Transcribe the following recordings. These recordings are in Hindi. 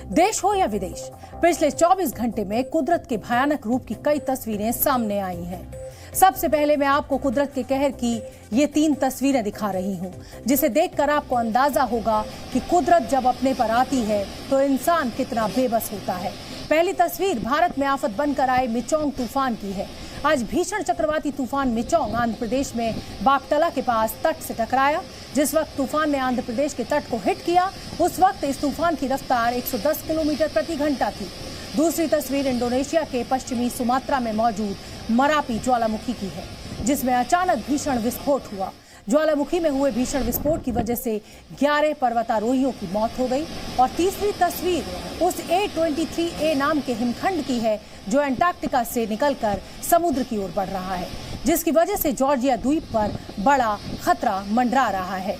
देश हो या विदेश, पिछले 24 घंटे में कुदरत के भयानक रूप की कई तस्वीरें सामने आई हैं। सबसे पहले मैं आपको कुदरत के कहर की ये 3 तस्वीरें दिखा रही हूं, जिसे देखकर आपको अंदाजा होगा कि कुदरत जब अपने पर आती है तो इंसान कितना बेबस होता है। पहली तस्वीर भारत में आफत बनकर आए मिचोंग तूफान की है। आज भीषण चक्रवाती तूफान मिचोंग आंध्र प्रदेश में बागतला के पास तट से टकराया। जिस वक्त तूफान ने आंध्र प्रदेश के तट को हिट किया, उस वक्त इस तूफान की रफ्तार 110 किलोमीटर प्रति घंटा थी। दूसरी तस्वीर इंडोनेशिया के पश्चिमी सुमात्रा में मौजूद मरापी ज्वालामुखी की है, जिसमें अचानक भीषण विस्फोट हुआ। ज्वालामुखी में हुए भीषण विस्फोट की वजह से 11 पर्वतारोहियों की मौत हो गई। और तीसरी तस्वीर उस A23A नाम के हिमखंड की है, जो अंटार्कटिका से निकलकर समुद्र की ओर बढ़ रहा है, जिसकी वजह से जॉर्जिया द्वीप पर बड़ा खतरा मंडरा रहा है।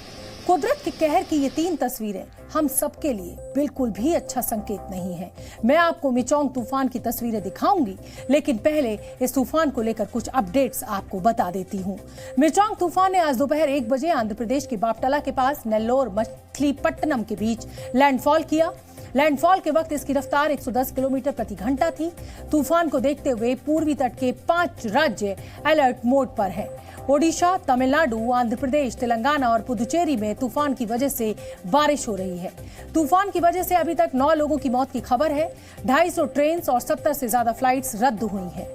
कुदरत के कहर की ये 3 तस्वीरें हम सबके लिए बिल्कुल भी अच्छा संकेत नहीं है। मैं आपको मिचोंग तूफान की तस्वीरें दिखाऊंगी, लेकिन पहले इस तूफान को लेकर कुछ अपडेट्स आपको बता देती हूँ। मिचोंग तूफान ने आज दोपहर 1 बजे आंध्र प्रदेश के बागतला के पास नेल्लोर मछलीपट्टनम के बीच लैंडफॉल किया। लैंडफॉल के वक्त इसकी रफ्तार 110 किलोमीटर प्रति घंटा थी। तूफान को देखते हुए पूर्वी तट के 5 राज्य अलर्ट मोड पर हैं। ओडिशा, तमिलनाडु, आंध्र प्रदेश, तेलंगाना और पुदुचेरी में तूफान की वजह से बारिश हो रही है। तूफान की वजह से अभी तक 9 लोगों की मौत की खबर है। 250 ट्रेन और 70 से ज्यादा फ्लाइट्स रद्द हुई हैं।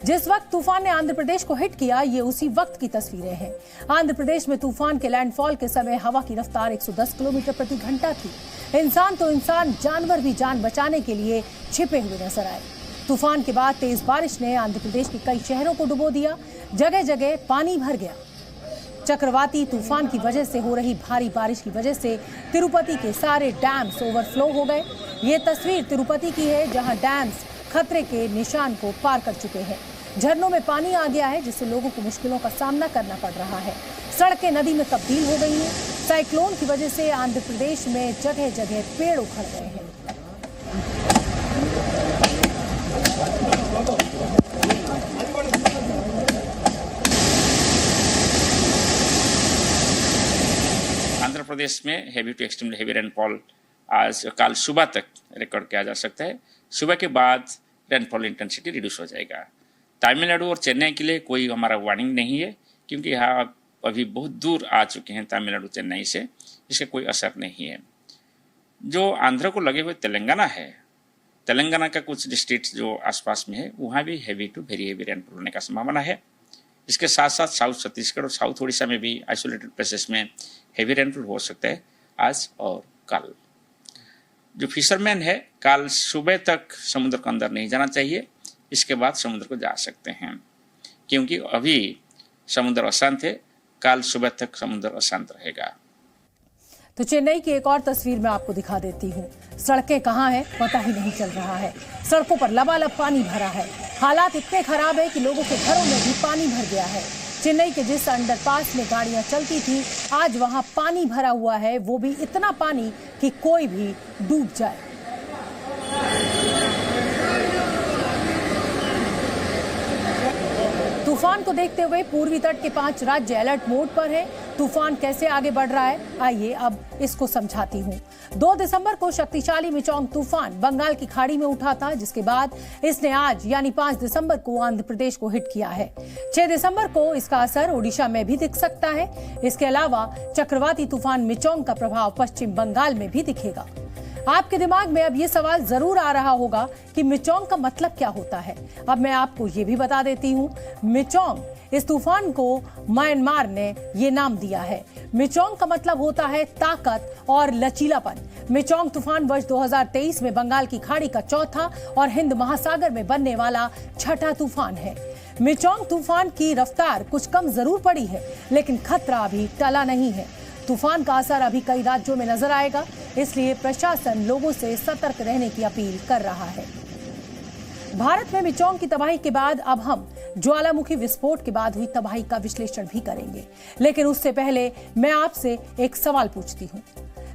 जिस वक्त तूफान ने आंध्र प्रदेश को हिट किया, ये उसी वक्त की तस्वीरें हैं। आंध्र प्रदेश में तूफान के लैंडफॉल के समय हवा की रफ्तार 110 किलोमीटर प्रति घंटा थी। इंसान तो इंसान, जानवर भी जान बचाने के लिए छिपे हुए नजर आए। तूफान के बाद तेज बारिश ने आंध्र प्रदेश के कई शहरों को डुबो दिया। जगह जगह पानी भर गया। चक्रवाती तूफान की वजह से हो रही भारी बारिश की वजह से तिरुपति के सारे डैम्स ओवरफ्लो हो गए। ये तस्वीर तिरुपति की है, जहां डैम्स खतरे के निशान को पार कर चुके हैं। झरनों में पानी आ गया है, जिससे लोगों को मुश्किलों का सामना करना पड़ रहा है। सड़कें नदी में तब्दील हो गई हैं। साइक्लोन की वजह से आंध्र प्रदेश में जगह जगह पेड़ उखड़ गए हैं। आंध्र प्रदेश में heavy to extremely heavy rainfall आज कल सुबह तक रिकॉर्ड किया जा सकता है। सुबह के बाद रेनफॉल इंटेंसिटी रिड्यूस हो जाएगा। तमिलनाडु और चेन्नई के लिए कोई हमारा वार्निंग नहीं है, क्योंकि यहाँ अभी बहुत दूर आ चुके हैं तमिलनाडु चेन्नई से, इसका कोई असर नहीं है। जो आंध्र को लगे हुए तेलंगाना है, तेलंगाना का कुछ डिस्ट्रिक्ट जो आसपास में है, वहाँ भी heavy to very heavy rainfall होने का संभावना है। इसके साथ साथ साउथ छत्तीसगढ़ और साउथ उड़ीसा में भी आइसोलेटेड प्लेसेस में हेवी रेनफॉल हो सकता है आज और कल। जो फिशरमैन है, कल सुबह तक समुद्र के अंदर नहीं जाना चाहिए। इसके बाद समुद्र को जा सकते हैं, क्योंकि अभी समुद्र अशांत है। कल सुबह तक समुद्र अशांत रहेगा। तो चेन्नई की एक और तस्वीर मैं आपको दिखा देती हूँ। सड़कें कहाँ हैं पता ही नहीं चल रहा है। सड़कों पर लबालब पानी भरा है। हालात इतने खराब है कि लोगों के घरों में भी पानी भर गया है। चेन्नई के जिस अंडरपास में गाड़ियां चलती थी, आज वहां पानी भरा हुआ है, वो भी इतना पानी कि कोई भी डूब जाए। तूफान को देखते हुए पूर्वी तट के 5 राज्य अलर्ट मोड पर हैं। तूफान कैसे आगे बढ़ रहा है, आइए अब इसको समझाती हूँ। 2 दिसंबर को शक्तिशाली मिचोंग तूफान बंगाल की खाड़ी में उठा था, जिसके बाद इसने आज यानी 5 दिसंबर को आंध्र प्रदेश को हिट किया है। 6 दिसंबर को इसका असर ओडिशा में भी दिख सकता है। इसके अलावा चक्रवाती तूफान मिचोंग का प्रभाव पश्चिम बंगाल में भी दिखेगा। आपके दिमाग में अब ये सवाल जरूर आ रहा होगा कि मिचोंग का मतलब क्या होता है। अब मैं आपको ये भी बता देती हूँ। मिचोंग, इस तूफान को म्यांमार ने ये नाम दिया है। मिचोंग का मतलब होता है ताकत और लचीलापन। मिचोंग तूफान वर्ष 2023 में बंगाल की खाड़ी का चौथा और हिंद महासागर में बनने वाला छठा तूफान है। मिचोंग तूफान की रफ्तार कुछ कम जरूर पड़ी है, लेकिन खतरा अभी टला नहीं है। तूफान का असर अभी कई राज्यों में नजर आएगा, इसलिए प्रशासन लोगों से सतर्क रहने की अपील कर रहा है। भारत में मिचोंग की तबाही के बाद अब हम ज्वालामुखी विस्फोट के बाद हुई तबाही का विश्लेषण भी करेंगे, लेकिन उससे पहले मैं आपसे एक सवाल पूछती हूँ।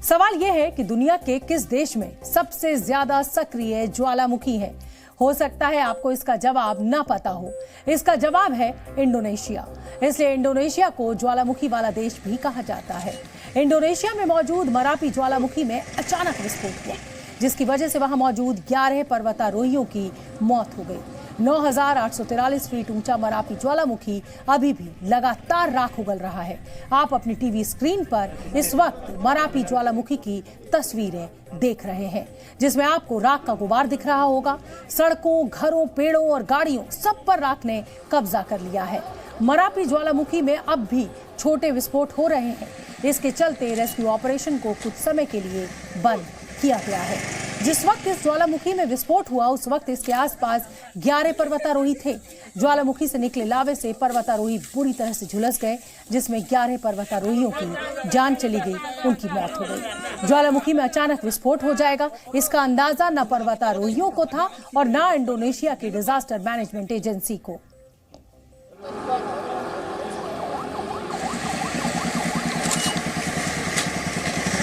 सवाल यह है कि दुनिया के किस देश में सबसे ज्यादा सक्रिय ज्वालामुखी है? हो सकता है आपको इसका जवाब ना पता हो। इसका जवाब है इंडोनेशिया। इसलिए इंडोनेशिया को ज्वालामुखी वाला देश भी कहा जाता है। इंडोनेशिया में मौजूद मरापी ज्वालामुखी में अचानक विस्फोट हुआ, जिसकी वजह से वहां मौजूद 11 पर्वतारोहियों की मौत हो गई। 9,843 फीट ऊंचा मरापी ज्वालामुखी अभी भी लगातार राख उगल रहा है। आप अपनी टीवी स्क्रीन पर इस वक्त मरापी ज्वालामुखी की तस्वीरें देख रहे हैं, जिसमें आपको राख का गुबार दिख रहा होगा। सड़कों, घरों, पेड़ों और गाड़ियों सब पर राख ने कब्जा कर लिया है। मरापी ज्वालामुखी में अब भी छोटे विस्फोट हो रहे हैं। इसके चलते रेस्क्यू ऑपरेशन को कुछ समय के लिए बंद किया गया है। जिस वक्त इस ज्वालामुखी में विस्फोट हुआ उस वक्त इसके आसपास 11 पर्वतारोही थे। ज्वालामुखी से निकले लावे से पर्वतारोही बुरी तरह से झुलस गए, जिसमें 11 पर्वतारोहियों की जान चली गई, उनकी मौत हो गई। ज्वालामुखी में अचानक विस्फोट हो जाएगा, इसका अंदाजा न पर्वतारोहियों को था और न इंडोनेशिया की डिजास्टर मैनेजमेंट एजेंसी को।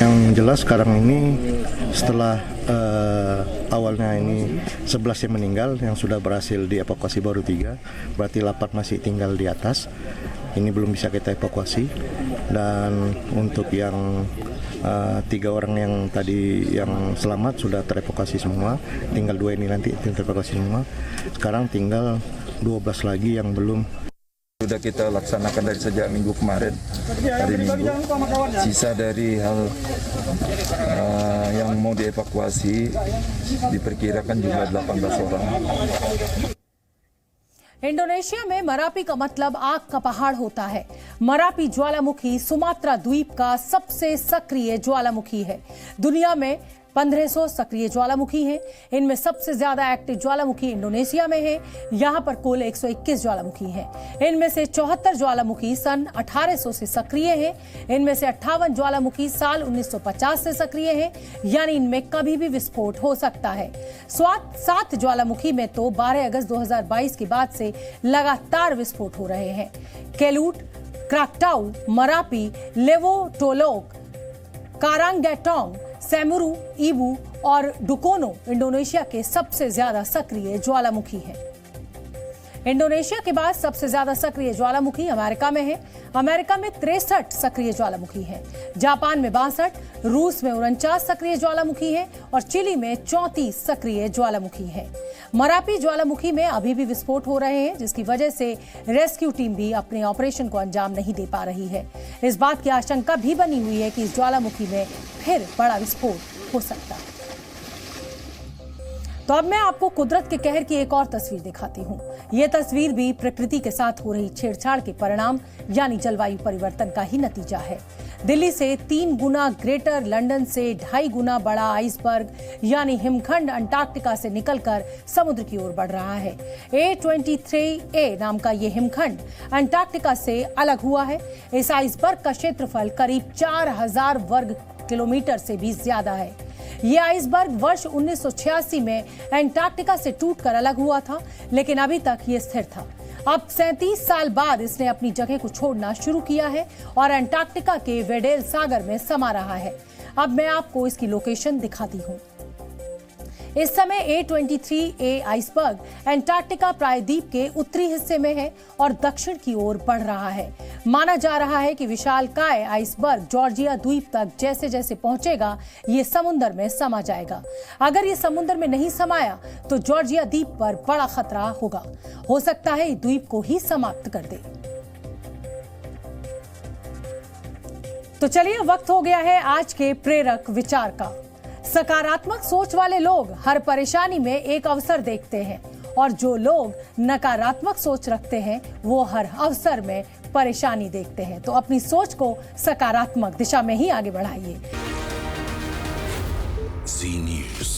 Yang jelas sekarang ini setelah awalnya ini 11 yang meninggal, yang sudah berhasil dievakuasi baru 3, berarti 8 masih tinggal di atas. Ini belum bisa kita evakuasi. Dan untuk yang 3 orang yang tadi yang selamat sudah terevakuasi semua, tinggal 2 ini nanti terevakuasi semua. Sekarang tinggal 12 lagi yang belum. Sudah kita laksanakan dari sejak minggu kemarin, hari Minggu. Sisa dari hal yang mau dievakuasi diperkirakan jumlah 18 orang. Indonesia में मरापी का मतलब आग का पहाड़ होता है। मरापी ज्वालामुखी सुमात्रा द्वीप का सबसे सक्रिय ज्वालामुखी है। दुनिया में 1500 सक्रिय ज्वालामुखी हैं। इनमें सबसे ज्यादा एक्टिव ज्वालामुखी इंडोनेशिया में है। यहां पर कुल 121 ज्वालामुखी हैं। इनमें से 74 ज्वालामुखी सन 1800 से सक्रिय हैं। इनमें से 58 ज्वालामुखी साल 1950 से सक्रिय हैं, यानी इनमें कभी भी विस्फोट हो सकता है। 7 ज्वालामुखी में तो 12 अगस्त 2022 के बाद से लगातार विस्फोट हो रहे हैं। केलूट, क्राकटाउ, मरापी, लेवोटोलोक, कारांगेटोंग, सेमुरू, ईबू और डुकोनो इंडोनेशिया के सबसे ज्यादा सक्रिय ज्वालामुखी हैं। इंडोनेशिया के बाद सबसे ज्यादा सक्रिय ज्वालामुखी अमेरिका में है। अमेरिका में 63 सक्रिय ज्वालामुखी हैं। जापान में 62, रूस में 49 सक्रिय ज्वालामुखी हैं और चिली में 34 सक्रिय ज्वालामुखी हैं। मरापी ज्वालामुखी में अभी भी विस्फोट हो रहे हैं, जिसकी वजह से रेस्क्यू टीम भी अपने ऑपरेशन को अंजाम नहीं दे पा रही है। इस बात की आशंका भी बनी हुई है कि इस ज्वालामुखी में फिर बड़ा विस्फोट हो सकता है। तो अब मैं आपको कुदरत के कहर की एक और तस्वीर दिखाती हूँ। ये तस्वीर भी प्रकृति के साथ हो रही छेड़छाड़ के परिणाम यानी जलवायु परिवर्तन का ही नतीजा है। दिल्ली से 3 गुना, ग्रेटर लंदन से 2.5 गुना बड़ा आइसबर्ग यानी हिमखंड अंटार्कटिका से निकलकर समुद्र की ओर बढ़ रहा है। A23A नाम का ये हिमखंड अंटार्कटिका से अलग हुआ है। इस आइसबर्ग का क्षेत्रफल करीब 4000 वर्ग किलोमीटर से भी ज्यादा है। ये आइसबर्ग वर्ष 1986 में अंटार्कटिका से टूटकर अलग हुआ था, लेकिन अभी तक ये स्थिर था। अब 37 साल बाद इसने अपनी जगह को छोड़ना शुरू किया है और अंटार्कटिका के वेडेल सागर में समा रहा है। अब मैं आपको इसकी लोकेशन दिखाती हूँ। इस समय A23A आइसबर्ग अंटार्कटिका प्रायद्वीप के उत्तरी हिस्से में है और दक्षिण की ओर बढ़ रहा है। माना जा रहा है कि विशालकाय आइसबर्ग जॉर्जिया द्वीप तक जैसे जैसे पहुंचेगा ये समुद्र में समा जाएगा। अगर ये समुद्र में नहीं समाया तो जॉर्जिया द्वीप पर बड़ा खतरा होगा। हो सकता है द्वीप को ही समाप्त कर दे। तो चलिए, वक्त हो गया है आज के प्रेरक विचार का। सकारात्मक सोच वाले लोग हर परेशानी में एक अवसर देखते हैं और जो लोग नकारात्मक सोच रखते हैं वो हर अवसर में परेशानी देखते हैं। तो अपनी सोच को सकारात्मक दिशा में ही आगे बढ़ाइए। Z News।